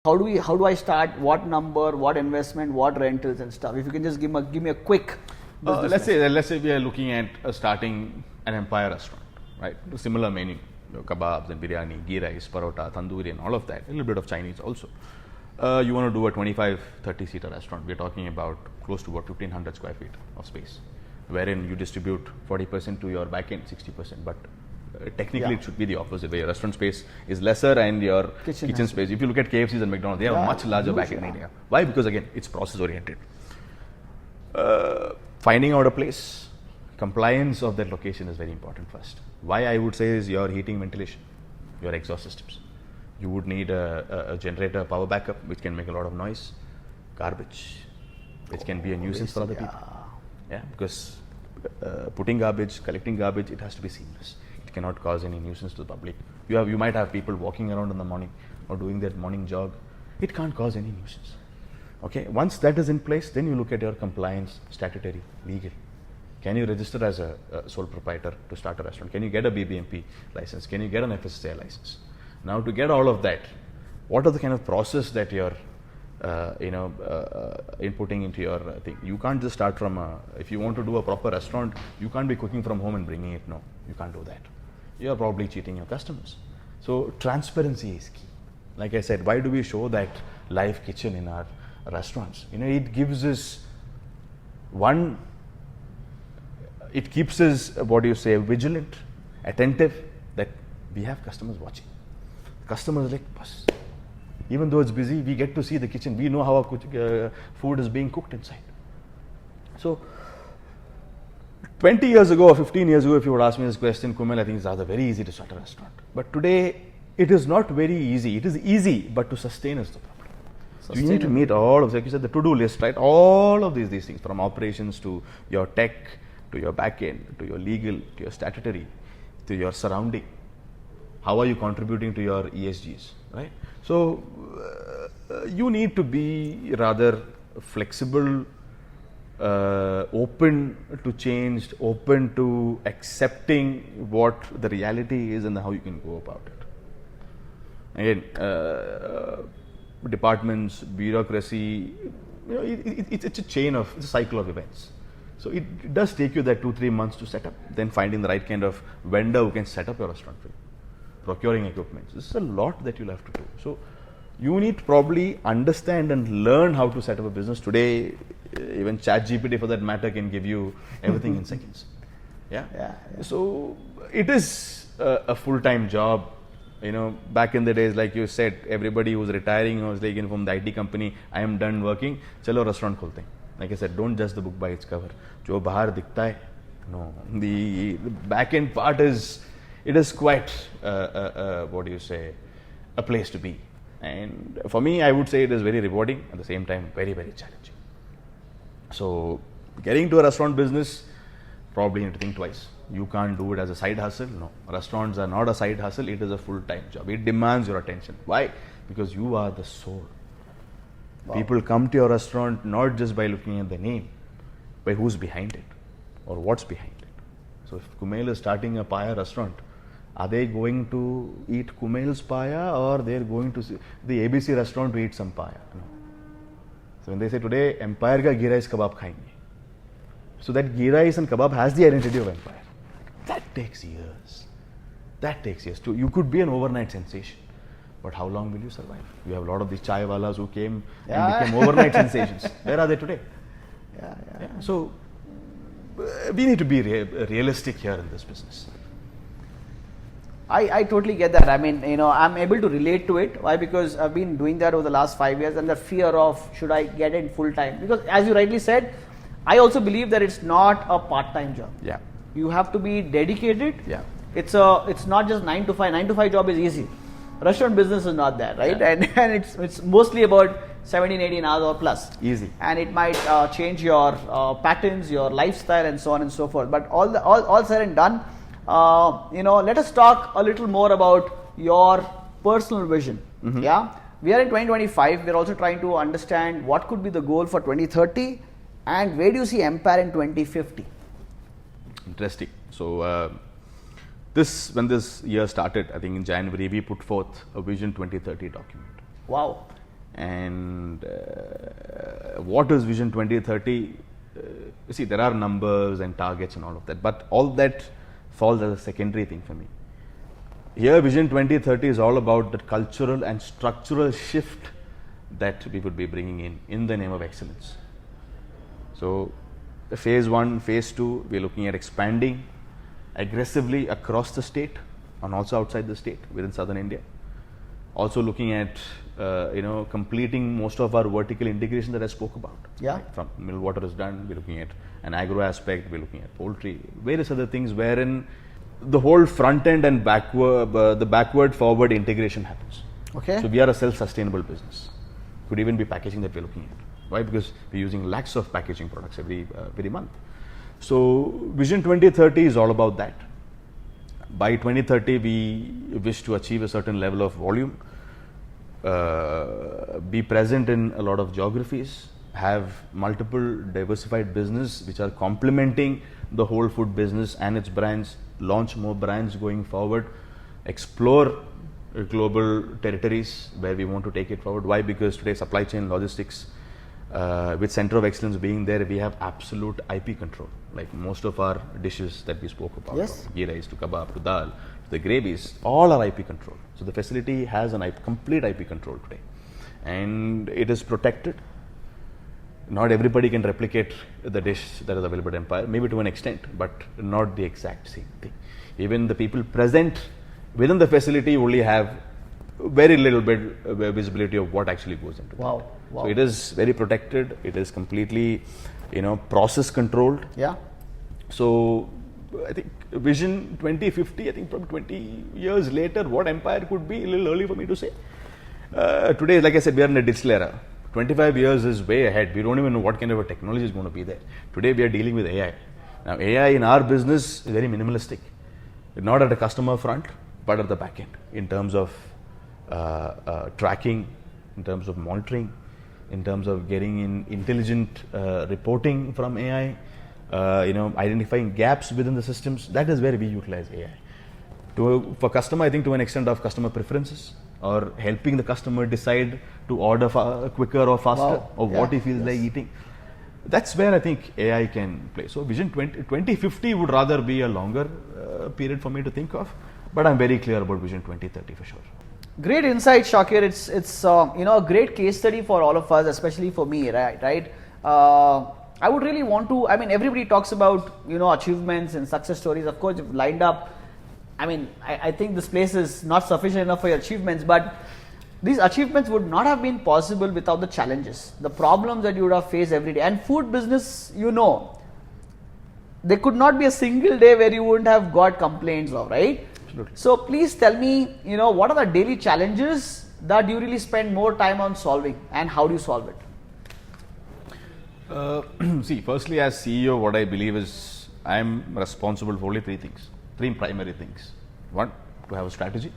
How do I start? What number? What investment? What rentals and stuff? If you can just give me a quick. Let's say we are looking at starting an empire restaurant, right? A similar menu, kebabs and biryani, ghee rice, parota, tandoori, and all of that. A little bit of Chinese also. You want to do a 25-30 seater restaurant. We're talking about close to about 1,500 square feet of space, wherein you distribute 40% to your back end, 60%. But technically, it should be the opposite way. Your restaurant space is lesser and your kitchen space. If you look at KFCs and McDonald's, they have a much larger back end area. Why? Because again, it's process oriented. Finding out a place, compliance of that location is very important first. Why I would say is your heating, ventilation, your exhaust systems. You would need a generator power backup, which can make a lot of noise. Garbage, which can be a nuisance for other people. Yeah, because putting garbage, collecting garbage, it has to be seamless. It cannot cause any nuisance to the public. You might have people walking around in the morning or doing their morning jog. It can't cause any nuisance. Okay, once that is in place, then you look at your compliance, statutory, legal. Can you register as a sole proprietor to start a restaurant? Can you get a BBMP license? Can you get an FSSAI license? Now, to get all of that, what are the kind of process that you're inputting into your thing? You can't just start from if you want to do a proper restaurant, you can't be cooking from home and bringing it. No, you can't do that. You're probably cheating your customers. So transparency is key. Like I said, why do we show that live kitchen in our restaurants? It gives us it keeps us, vigilant, attentive, that we have customers watching. Customers are like, Bus. Even though it's busy, we get to see the kitchen. We know how our food is being cooked inside. So, 20 years ago or 15 years ago, if you would ask me this question, Kumel, I think it's rather very easy to start a restaurant. But today, it is not very easy. It is easy, but to sustain is the problem. You need to meet all of, like you said, the to-do list, right? All of these things, from operations to your tech, to your back end, to your legal, to your statutory, to your surrounding. How are you contributing to your ESGs, right? So, you need to be rather flexible, open to change, open to accepting what the reality is and how you can go about it. Again, departments, bureaucracy, it's a chain of, it's a cycle of events. So it does take you that 2-3 months to set up, then finding the right kind of vendor who can set up your restaurant for you, procuring equipment. This is a lot that you'll have to do. So you need to probably understand and learn how to set up a business. Today, even ChatGPT for that matter can give you everything in seconds. Yeah. So it is a full-time job. Back in the days, like you said, everybody who was retiring was like, from the IT company, I am done working, chalo restaurant kholte. Like I said, don't judge the book by its cover. Jo bahar dikhta hai, no. The back end part is quite, a place to be. And for me, I would say it is very rewarding, at the same time, very, very challenging. So, getting into a restaurant business, probably need to think twice. You can't do it as a side hustle. No, restaurants are not a side hustle. It is a full-time job. It demands your attention. Why? Because you are the soul. Wow. People come to your restaurant not just by looking at the name, by who's behind it or what's behind it. So if Kumel is starting a paya restaurant, are they going to eat Kumel's paya or they're going to the ABC restaurant to eat some paya? No. So when they say today, Empire ka ghee rice kebab khayenge. So that ghee rice and kebab has the identity of Empire. That takes years. You could be an overnight sensation. But how long will you survive? You have a lot of these chai walas who came and became overnight sensations. Where are they today? Yeah. So, we need to be realistic here in this business. I totally get that. I mean, I'm able to relate to it. Why? Because I've been doing that over the last 5 years, and the fear of should I get it full time? Because as you rightly said, I also believe that it's not a part-time job. Yeah. You have to be dedicated. Yeah. It's not just 9 to 5. 9 to 5 job is easy. Restaurant business is not that, right? Yeah. And it's mostly about 17-18 hours or plus. Easy. And it might change your patterns, your lifestyle, and so on and so forth. But all said and done, let us talk a little more about your personal vision. Mm-hmm. Yeah, we are in 2025. We're also trying to understand what could be the goal for 2030, and where do you see Empire in 2050? Interesting. So. When this year started, I think in January, we put forth a Vision 2030 document. Wow. And what is Vision 2030? See, there are numbers and targets and all of that, but all that falls as a secondary thing for me. Here, Vision 2030 is all about the cultural and structural shift that we would be bringing in the name of excellence. So, the phase 1, phase 2, we are looking at expanding aggressively across the state and also outside the state within southern India. Also looking at completing most of our vertical integration that I spoke about. Yeah. Right? From middle water is done, we're looking at an agro aspect, we're looking at poultry, various other things wherein the whole front end and backward forward integration happens. Okay. So we are a self-sustainable business. Could even be packaging that we're looking at. Why? Because we're using lakhs of packaging products every month. So Vision 2030 is all about that. By 2030, we wish to achieve a certain level of volume, be present in a lot of geographies, have multiple diversified business which are complementing the whole food business and its brands, launch more brands going forward, explore global territories where we want to take it forward. Why? Because today supply chain logistics, with center of excellence being there, we have absolute IP control. Like most of our dishes that we spoke about, Yes. from ghee rice to kebab to dal, to the gravies, all are IP control. So the facility has an complete IP control today, and it is protected. Not everybody can replicate the dish that is available at Empire, maybe to an extent, but not the exact same thing. Even the people present within the facility only have very little bit visibility of what actually goes into Wow. that. Wow. So it is very protected. It is completely, process controlled. Yeah. So I think Vision 2050, I think probably 20 years later, what Empire could be, a little early for me to say. Today, like I said, we are in a digital era. 25 years is way ahead. We don't even know what kind of a technology is going to be there. Today, we are dealing with AI. Now, AI in our business is very minimalistic. Not at the customer front, but at the back end in terms of tracking, in terms of monitoring, in terms of getting in intelligent reporting from AI, identifying gaps within the systems. That is where we utilize AI. For customer, I think to an extent of customer preferences or helping the customer decide to order quicker or faster, Wow. or what Yeah. he feels like eating. That's where I think AI can play. So Vision 2050 would rather be a longer period for me to think of, but I'm very clear about Vision 2030 for sure. Great insight, Shakir. It's a great case study for all of us, especially for me, right? I would really want to. I mean, everybody talks about achievements and success stories. Of course, you've lined up. I mean, I think this place is not sufficient enough for your achievements, but these achievements would not have been possible without the challenges, the problems that you would have faced every day. And food business, there could not be a single day where you wouldn't have got complaints of, right? Absolutely. So please tell me, what are the daily challenges that you really spend more time on solving, and how do you solve it? See, firstly, as CEO, what I believe is I'm responsible for only three primary things. One, to have a strategy.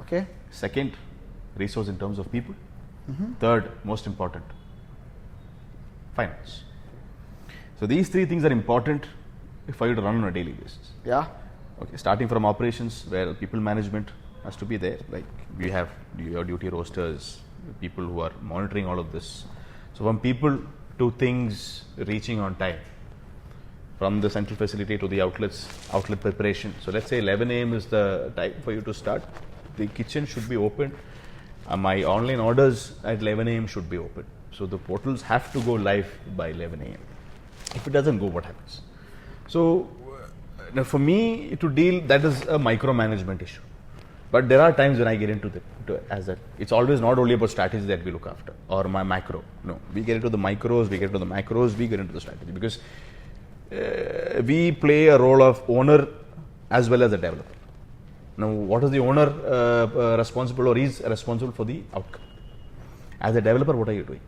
Okay. Second, resource in terms of people. Third, most important, finance. So these three things are important for you to run on a daily basis. Yeah. Okay, starting from operations, where people management has to be there. Like we have your duty rosters, people who are monitoring all of this. So from people to things reaching on time, from the central facility to the outlet preparation. So let's say 11 a.m. is the time for you to start. The kitchen should be open. My online orders at 11 a.m. should be open. So the portals have to go live by 11 a.m. If it doesn't go, what happens? So now for me to deal, that is a micromanagement issue. But there are times when I get into that. It's always not only about strategy that we look after or my macro. No, we get into the micros, we get into the macros, we get into the strategy, because we play a role of owner as well as a developer. Now, what is the owner responsible, or is responsible for the outcome? As a developer, what are you doing?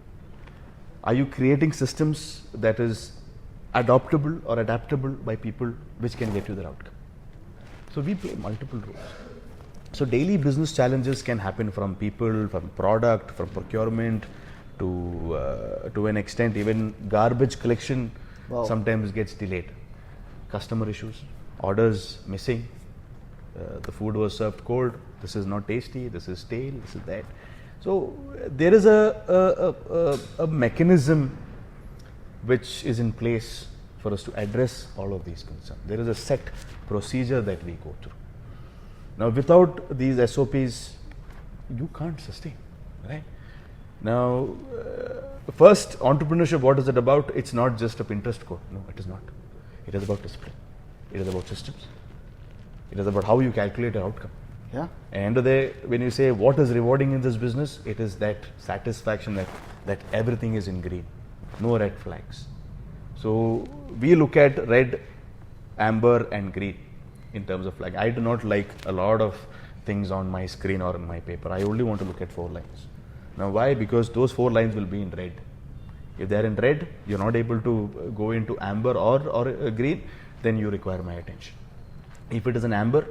Are you creating systems that is adoptable or adaptable by people which can get you the outcome? So we play multiple roles. So daily business challenges can happen from people, from product, from procurement, to an extent even garbage collection. Wow. Sometimes gets delayed. Customer issues, orders missing, the food was served cold, this is not tasty, this is stale, this is that. So there is a mechanism which is in place for us to address all of these concerns. There is a set procedure that we go through. Now, without these SOPs, you can't sustain, right? Now, first, entrepreneurship, what is it about? It's not just a Pinterest code. No, it is not. It is about discipline. It is about systems. It is about how you calculate an outcome. Yeah. And the day, when you say what is rewarding in this business, it is that satisfaction that everything is in green, no red flags. So we look at red, amber, and green in terms of flag. I do not like a lot of things on my screen or on my paper. I only want to look at 4 lines. Now why? Because those 4 lines will be in red. If they are in red, you're not able to go into amber or green, then you require my attention. If it is an amber,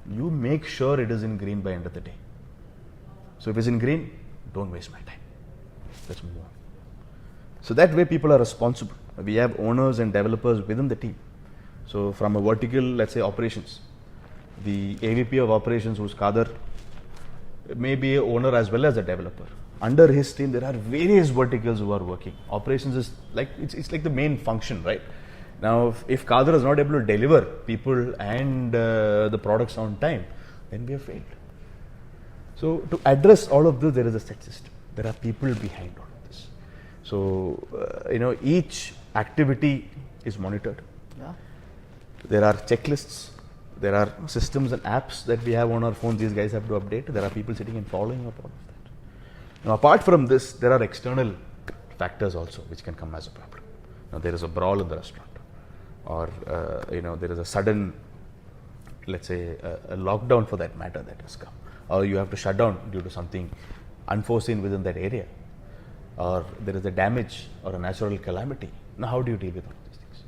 you make sure it is in green by end of the day. So if it's in green, don't waste my time. Let's move on. So that way people are responsible. We have owners and developers within the team. So from a vertical, let's say operations, the AVP of operations, who's Kader, may be an owner as well as a developer. Under his team, there are various verticals who are working. Operations is like, it's like the main function, right? Now, if Kader is not able to deliver people and the products on time, then we have failed. So to address all of this, there is a set system. There are people behind all of this. So, each activity is monitored. Yeah. There are checklists. There are systems and apps that we have on our phones. These guys have to update. There are people sitting and following up all of that. Now, apart from this, there are external factors also which can come as a problem. Now, there is a brawl in the restaurant, or there is a sudden, let's say, a lockdown for that matter that has come, or you have to shut down due to something unforeseen within that area, or there is a damage or a natural calamity. Now, how do you deal with all these things?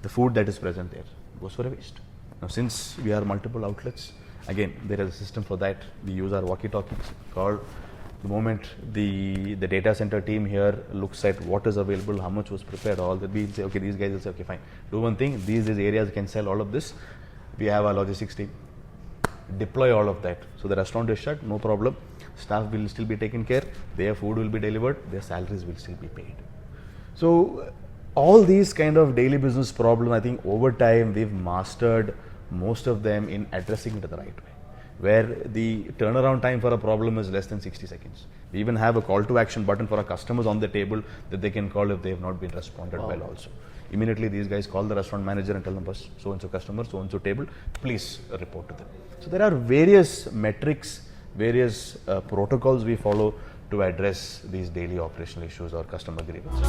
The food that is present there goes for a waste. Now, since we are multiple outlets, again, there is a system for that. We use our walkie-talkies. Call the moment the data center team here looks at what is available, how much was prepared, all that, we say, okay, these guys will say, okay, fine. Do one thing, these areas can sell all of this. We have our logistics team. Deploy all of that. So the restaurant is shut, no problem. Staff will still be taken care. Their food will be delivered. Their salaries will still be paid. So all these kind of daily business problems, I think over time we've mastered most of them in addressing it the right way, where the turnaround time for a problem is less than 60 seconds. We even have a call to action button for our customers on the table that they can call if they have not been responded well also. Immediately these guys call the restaurant manager and tell them, so and so customer, so and so table, please report to them. So there are various metrics, various protocols we follow to address these daily operational issues or customer grievances.